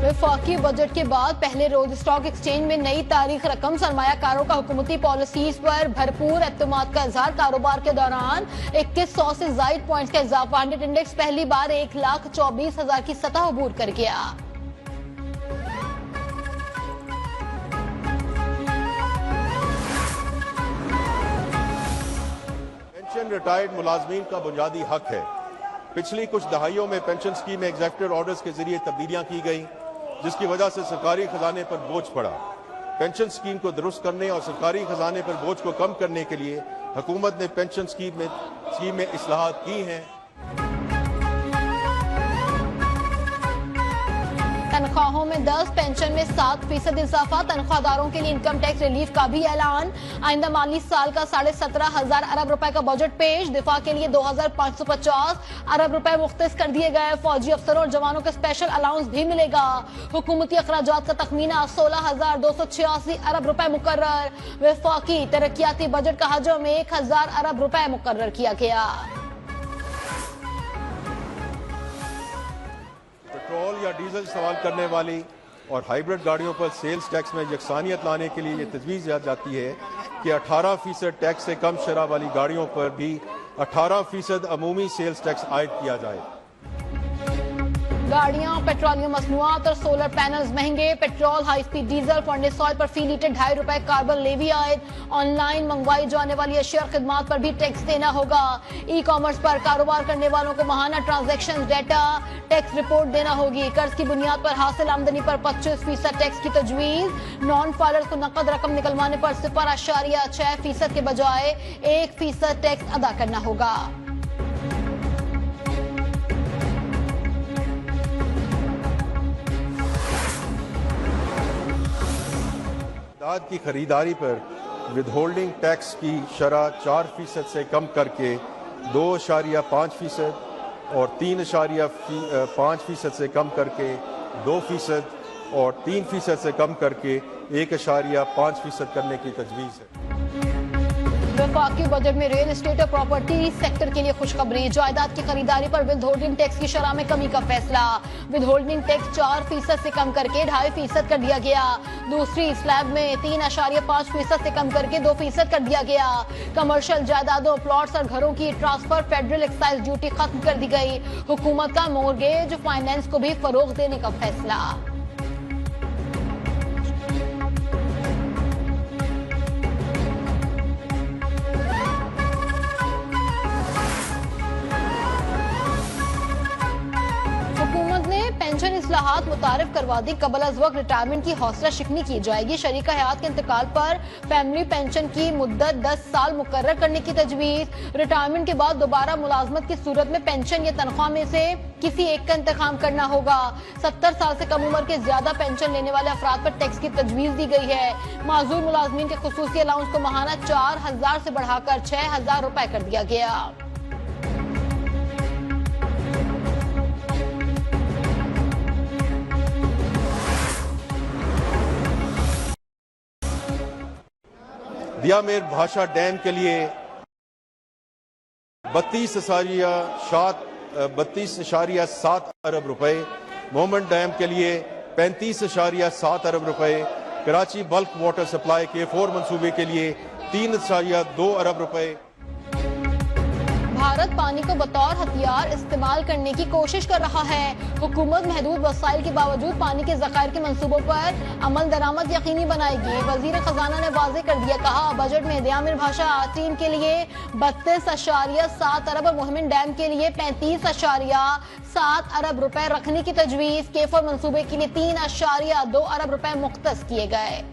वफाकी बजट के बाद पहले रोज स्टॉक एक्सचेंज में नई तारीख रकम सरमायाकारों का हुकूमती पॉलिसीज पर भरपूर एतमाद का इजहार। कारोबार के दौरान 2100 से जायद पॉइंट्स का इजाफा। हंड्रेड इंडेक्स पहली बार 1,24,000 की सतह अबूर कर गया। पेंशन रिटायर्ड मुलाजमीन का बुनियादी हक है। पिछली कुछ दहाइयों में पेंशन स्कीम में एग्जीक्यूटिव ऑर्डर्स के जरिए तब्दीलियां की गई, जिसकी वजह से सरकारी खजाने पर बोझ पड़ा। पेंशन स्कीम को दुरुस्त करने और सरकारी खजाने पर बोझ को कम करने के लिए हुकूमत ने पेंशन स्कीम में इस्लाहात की हैं। तनख्वाहों में 10, पेंशन में 7% इजाफा। तनख्वाहदारों के लिए इनकम टैक्स रिलीफ का भी ऐलान। आइंदा माली साल का 17,500 अरब रुपए का बजट पेश। दिफा के लिए 2,550 अरब रुपए मुख्तस कर दिए गए। फौजी अफसरों और जवानों को स्पेशल अलाउंस भी मिलेगा। हुकूमती अखराजात का तखमीना 16,286 अरब रुपए मुकर्रर। वफाकी तरक्याती बजट का हजम 1,000 अरब रुपए मुकर्रर किया गया। पेट्रोल या डीजल इस्तेमाल करने वाली और हाइब्रिड गाड़ियों पर सेल्स टैक्स में यकसानियत लाने के लिए ये तजवीज़ जाती है कि 18% टैक्स से कम शरह वाली गाड़ियों पर भी 18% अमूमी सेल्स टैक्स आयद किया जाए। गाड़ियां, पेट्रोलियम मसनूआत और सोलर पैनल्स महंगे। Petrol, high speed diesel, furnace oil पर फी लीटर 2.5 रुपए कार्बन लेवी आयद। ऑनलाइन मंगवाई जाने वाली अशिया और खिदमात पर भी टैक्स देना होगा। ई कॉमर्स पर कारोबार करने वालों को माहाना ट्रांजैक्शन डेटा टैक्स रिपोर्ट देना होगी। कर्ज की बुनियाद पर हासिल आमदनी पर 25% टैक्स की तजवीज। नॉन फाइलर्स को नकद रकम निकलवाने पर 0.6% के बजाय 1% टैक्स अदा करना होगा। दाद की खरीदारी पर विदहोल्डिंग टैक्स की शरह 4% से कम करके 2.5% और 3.5% से कम करके 2% और 3% से कम करके 1.5% करने की तजवीज़ है। वफाकी बजट में रियल एस्टेट और प्रॉपर्टी सेक्टर के लिए खुशखबरी। जायदाद की खरीदारी पर विदहोल्डिंग टैक्स की शरह में कमी का फैसला। विदहोल्डिंग टैक्स 4% से कम करके 2.5% कर दिया गया। दूसरी स्लैब में 3.5% से कम करके 2% कर दिया गया। कमर्शियल जायदादों, प्लॉट्स और घरों की ट्रांसफर फेडरल एक्साइज ड्यूटी खत्म कर दी गई। हुकूमत का मोर्गेज फाइनेंस को भी फरोग देने का फैसला। पेंशन इस्लाहात मुतारिफ करवा दी। कबल अज वक्त रिटायरमेंट की हौसला शिकनी की जाएगी। शरीका हयात के इंतकाल पर फैमिली पेंशन की मुद्दत 10 साल मुकर्रर करने की तजवीज। रिटायरमेंट के बाद दोबारा मुलाजमत की सूरत में पेंशन या तनख्वाह में से किसी एक का इंतखाम करना होगा। 70 साल से कम उम्र के ज्यादा पेंशन लेने वाले अफराद पर टैक्स की तजवीज दी गई है। माजूर मुलाजमीन के खुसूसी अलाउंस को माहाना 4,000 से बढ़ाकर 6,000 रुपए कर दिया गया। दियामेर भाषा डैम के लिए 32.7 अरब रुपए, मोहम्मद डैम के लिए 35.7 अरब रुपए, कराची बल्क वाटर सप्लाई के 4 मंसूबे के लिए 3.2 अरब रुपए। भारत पानी को बतौर हथियार इस्तेमाल करने की कोशिश कर रहा है। हुकूमत महदूद वसाइल के बावजूद पानी के ज़खायर के मंसूबों पर अमल दरामद यकीनी बनाएगी। वजीर खजाना ने वाजे कर दिया, कहा बजट में दियामिर भाषा 3 के लिए 32.7 अरब और मोहम्मद डैम के लिए 35.7 अरब रुपए रखने की तजवीज। केफर मंसूबे के लिए 3.2 अरब रुपए मुख्तस किए गए।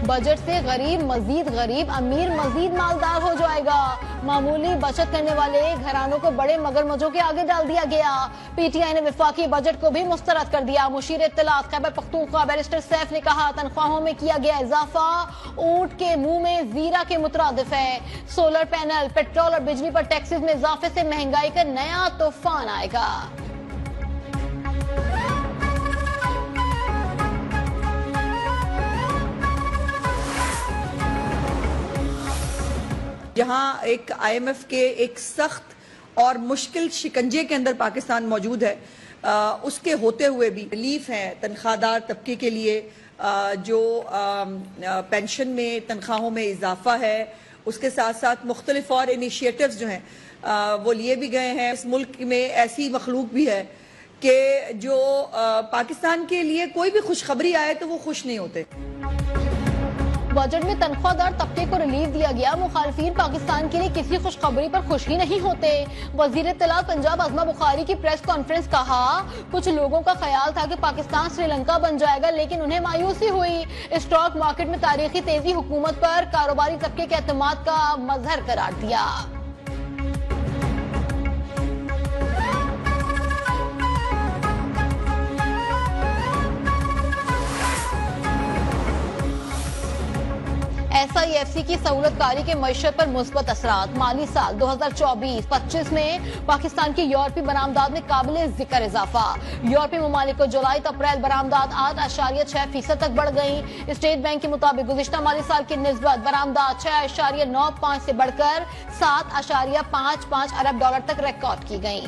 बजट से गरीब मजीद गरीब, अमीर मजीद मालदार हो जाएगा। मामूली बचत करने वाले घरानों को बड़े मगरमच्छों के आगे डाल दिया गया। पीटीआई ने वफाकी बजट को भी मुस्तरद कर दिया। मुशीर इत्तलात खैबर पख्तूनख्वा बैरिस्टर सैफ ने कहा, तनख्वाहों में किया गया इजाफा ऊंट के मुंह में जीरा के मुतरादिफ है। सोलर पैनल, पेट्रोल और बिजली पर टैक्सेस में इजाफे से महंगाई का नया तूफान आएगा। जहां एक IMF के एक सख्त और मुश्किल शिकंजे के अंदर पाकिस्तान मौजूद है, उसके होते हुए भी रिलीफ है तनख्वाहदार तबके के लिए। जो पेंशन में तनख्वाहों में इजाफा है, उसके साथ साथ मुख्तलिफ और इनिशिएटिव्स जो हैं वो लिए भी गए हैं। इस मुल्क में ऐसी मखलूक भी है कि जो पाकिस्तान के लिए कोई भी खुशखबरी आए तो वो खुश नहीं होते। बजट में तनख्वाहदार तबके को रिलीफ दिया गया। मुखालिफिन पाकिस्तान के लिए किसी खुशखबरी पर खुश ही नहीं होते। वजीर इत्तलात पंजाब अज़मा बुखारी की प्रेस कॉन्फ्रेंस कहा, कुछ लोगों का ख्याल था कि पाकिस्तान श्रीलंका बन जाएगा, लेकिन उन्हें मायूसी हुई। स्टॉक मार्केट में तारीखी तेजी हुकूमत पर कारोबारी तबके के एतमाद का मजहर करार दिया। SIFC की सहूलतकारी के मईशत पर मुस्बत असरात। माली साल 2024-25 में पाकिस्तान की यूरोपीय बरामदात में काबिल जिक्र इजाफा। यूरोपीय ममालिक को जुलाई अप्रैल बरामदात 8.6% तक बढ़ गई। स्टेट बैंक के मुताबिक गुज़िश्ता माली साल की निस्बत बरामदात 6.95 से बढ़कर 7.55 अरब डॉलर तक रिकॉर्ड की गई।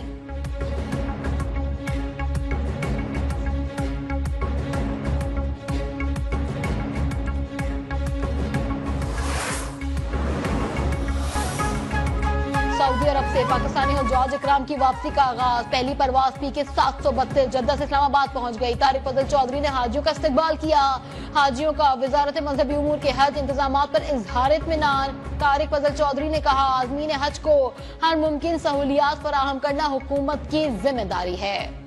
सऊदी अरब से पाकिस्तानी हुज्जाज इकराम की वापसी का आगाज। पहली परवाज PK 732 जद्दा से इस्लामाबाद पहुंच गई। तारिक फजल चौधरी ने हाजियों का इस्तकबाल किया। हाजियों का वजारत मजहबी उमूर के हज इंतजाम पर इजहार इत्मीनान। तारिक फजल चौधरी ने कहा, आज़मीन हज को हर मुमकिन सहूलियात फराहम करना हुकूमत की जिम्मेदारी है।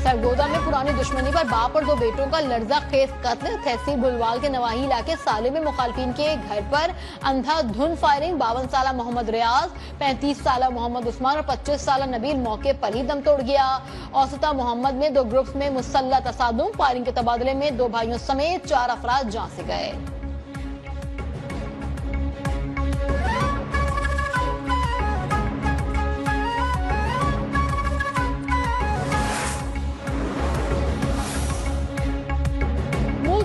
सरगोदा में पुरानी दुश्मनी पर बाप और दो बेटों का लर्जा खेज कत्ल। तहसील बुलवाल के नवाही इलाके साले में मुखालिफिन के घर पर अंधाधुन फायरिंग। 52 साला मोहम्मद रियाज, 35 साला मोहम्मद उस्मान और 25 साला नबील मौके पर ही दम तोड़ गया। औसता मोहम्मद में 2 ग्रुप्स में मुसल्लह तसादुम। फायरिंग के तबादले में 2 भाइयों समेत 4 अफराद जान से गए।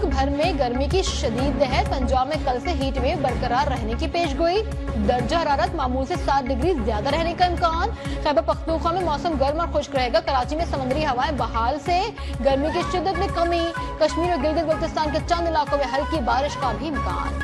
भर में गर्मी की शदीद लहर। पंजाब में कल से हीट वेव बरकरार रहने की पेशगोई। दर्जा हरारत मामूल से 7 डिग्री ज्यादा रहने का इम्कान। खैबर पख्तूनख्वा में मौसम गर्म और खुश्क रहेगा। कराची में समुद्री हवाएं बहाल से गर्मी की शिद्दत में कमी। कश्मीर और गिलगित बल्तिस्तान के चंद इलाकों में हल्की बारिश का भी इम्कान।